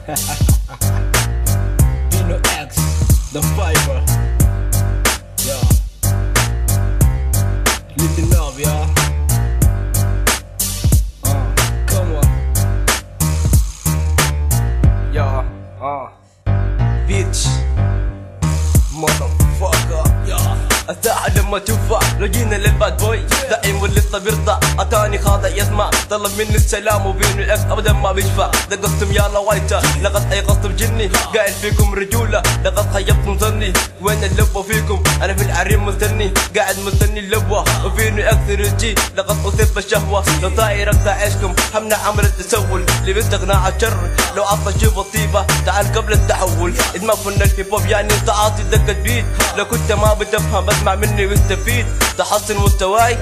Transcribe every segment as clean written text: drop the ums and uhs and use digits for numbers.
Dino X, the fiber. Yeah. Listen up, yeah. Come on. Yeah. Bitch. Motherfucker. Yeah. أتاع لما تشوفه لو جينا للباد بوي داعم واللسه بيرضع أتاني خاضع يسمع طلب مني السلام وبين الأكس أبدا ما بيشفع دقستم يا لوايته لقد أيقظتم جني قاعد فيكم رجولة لقد خيبتم ظني وين اللبة فيكم أنا في العريم مستني قاعد مستني اللبة وفيني أكثر الجي لقد أصيب بالشهوة لو طاير أقطع عيشكم همنع عمل التسول اللي بيستغنى عن الشر لو عطى شيب الطيبة تعال قبل التحول إدمان فن الهيب هوب يعني تعاطي دقة بيت لو كنت ما بتفهم اسمع مني واستفيد تحسن مستواي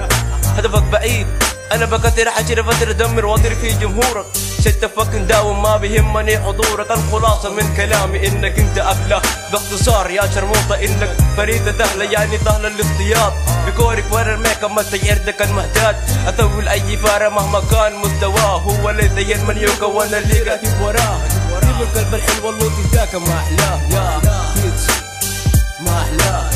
هدفك بعيد انا بكثر حشر فتر ادمر واضرب في جمهورك شت فكن داوم ما بيهمني حضورك الخلاصه من كلامي انك انت افلى باختصار يا شرموطه انك فريده ذهله يعني ذهله الاصطياد بكورك ورا الميك اب ما سيرتك المهتاد اثول اي فاره مهما كان مستواه هو لدي من يكون اللي قاعد وراه جيب القلب الحلو اللوطي ذاك ما احلاه يا ما احلاه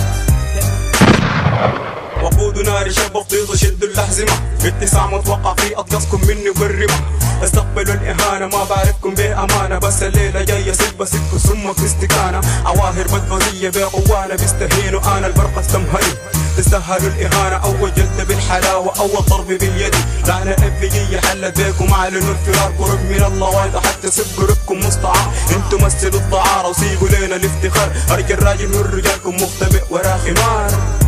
وقود نار شب طيز شد الأحزمة اتساع متوقع في أطلسكم مني بالرمة استقبلوا الإهانة ما بعرفكم بأمانة بس الليلة جاية سب سك سمك في استكانة عواهر بدبرية بقوانة بيستهينوا أنا البرق استمهري تستهلوا الإهانة أول جلد بالحلاوة أول ضرب باليد لعنة إبلية حلت بيكم أعلنوا الفرار قرب من الله وايضا حتى سب قربكم مستعار انتوا مثلوا الدعارة وسيبوا لينا الافتخار أرجل راجل من رجالكم مختبئ ورا خمار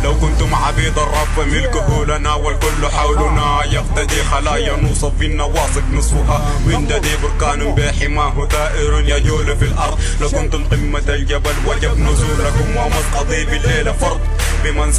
لو كنتم عبيد الرب فملكه لنا والكل حولنا يقتدي خلايا نوصف في النواصق نصفها وينددي بركان بحماه ثائر يجول في الارض لو كنتم قمة الجبل وجب نزولكم ومسقطي بالليل فرض بمن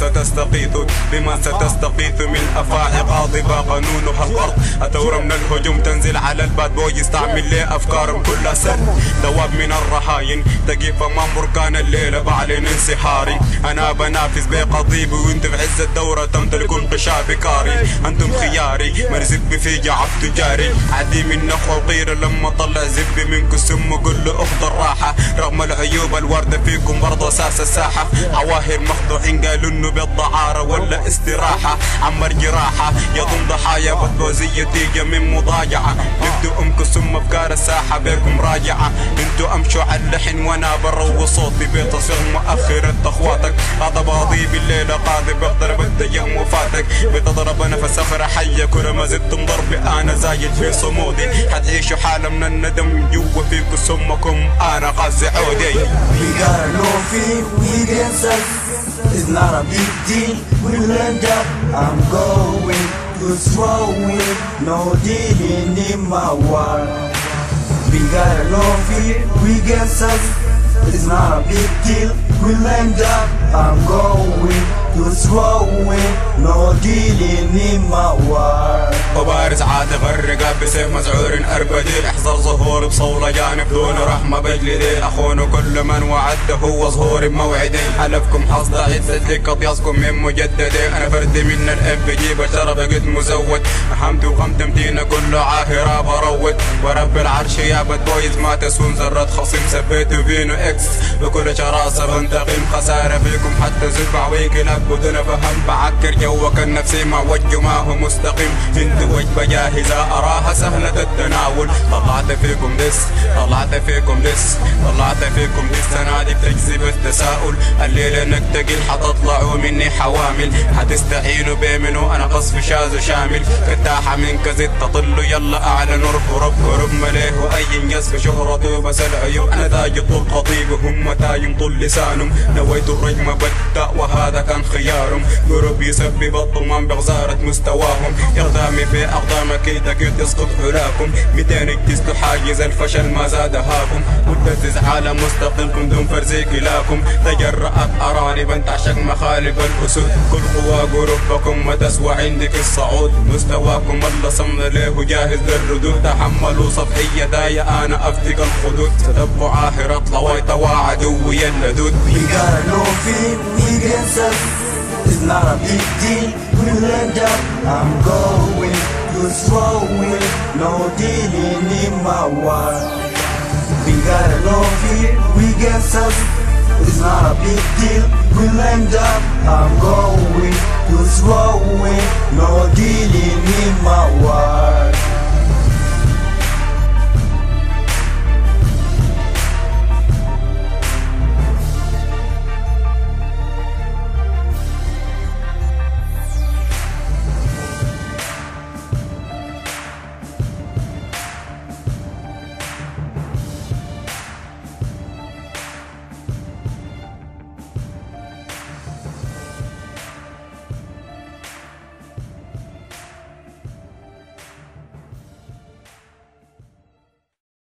ستستقيث من افاعي غاضبة قانونها الارض اثورة من الهجوم تنزل على الباد بوي يستعمل لي افكارهم كلها سر دواب من الرهاين تقيف امام بركان الليلة بعلن انسحاري انا بنافس بقضيبي وانت في عز الدورة تمتلكون قشاب كاري انتم خياري من زب في جعب تجاري عدي من نخوة وقيرة لما طلع زبي منكم سم وقول له اخذ الراحة رغم العيوب الواردة فيكم برضه اساس الساحة عواهر مخدوعين قالوا انه بالدعارة ولا استراحة عمر جراحة يضم ضحايا بطوزية تيجي من مضايعة نبدو امكم سم افكار الساحة بيكم راجعة انتوا امشوا على اللحن وانا بروي صوتي بتصيغ مؤخرة اخواتك هذا باضي بالليلة قاضي بقدر بالتيام وفاتك بتضرب نفس صخرة حية كل ما زدتم ضربي انا زايد في صمودي حتعيشوا حالة من الندم جوا فيكم سمكم انا قاسي عودي. We gotta know fear within us. It's not a big deal. We'll end up. I'm going to throw it. No dealing in my world. We gotta know fear within us. It's not a big deal. We'll end up. I'm going to throw it. No dealing in my world. وبارز عاد غرقة بسيف مسعور أربديل احذر ظهور بصولة جانب دون رحمة بجلدين أخون كل من وعده هو ظهور بموعدين حلفكم حصد عدة لك أطياسكم من مجددين أنا فردي من الMPG بشرة بقيت مزود أحمد وقمت مدينة كله عاهرة برود ورب العرش يا باد بويز ما تسون ذرة خصيم سبيتو فينو اكس بكل شراسة بنتقم خسارة فيكم حتى زبع ويكلاب بدون فهم بعكر جوك النفسي مع وجه ما هو مستقيم انت وجبة جاهزة أراها سهلة التناول طلعت فيكم دس سنادق تجذب التساؤل الليلة نكتقل حتطلعوا مني حوامل حتستعينوا بيمنوا أنا قصف شاذ وشامل كتاحة من كزت تطل يلا أعلن رب مليه أي يسف شهرته بس العيوب أنا تاج طول خطيبهم وتايم طول لسانهم نويت الرجم بدا وهذا كان خيارهم قرب يسبب الطمان بغزارة مستواهم إقدامي في أقدامك كي تسقط حلاكم 200 اجتزت حاجز الفشل ما زاد هاكم ترتز على مستقيمكم دون فرز كلاكم. تجرأت أرانبا تعشق مخالب الأسود. كل قوى قربكم وتسوى عندك الصعود. مستواكم الله صمنا له جاهز للردود. تحملوا سطحية دايا أنا أفتق الخدود. تتبع عاهرة طويت وعدوي اللدود. We gotta know fear, we can self. It's not a big deal, we'll end up. I'm going to slow it, no dealing in my world. We gotta know fear, we can self. It's not a big deal, we'll end up. I'm going to slow it, no dealing in my world.